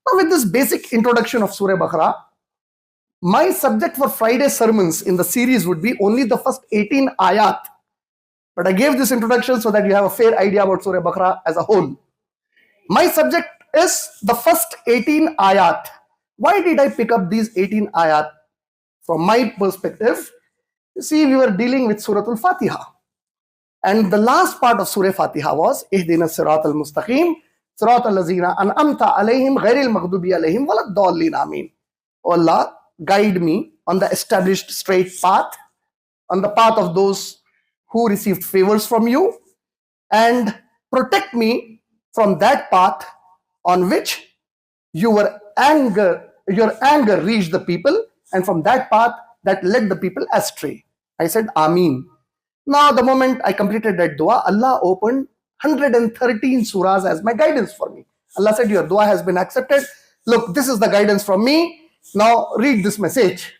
Now, with this basic introduction of Surah Baqarah, my subject for Friday sermons in the series would be only the first 18 ayat. But I gave this introduction so that you have a fair idea about Surah Baqarah as a whole. My subject is the first 18 ayat. Why did I pick up these 18 ayat? From my perspective, you see, we were dealing with Surah Al-Fatiha. And the last part of Surah Fatiha was Ihdina Sirat al-Mustaqim, Sirat al-Lazina an'amta alayhim, ghairil maghdubi alayhim, walad dallin amin. Oh Allah, guide me on the established straight path, on the path of those who received favors from you, and protect me from that path on which your anger reached the people, and from that path that led the people astray. I said, Ameen. Now, the moment I completed that dua, Allah opened 113 surahs as my guidance for me. Allah said, your dua has been accepted. Look, this is the guidance from me. Now, read this message.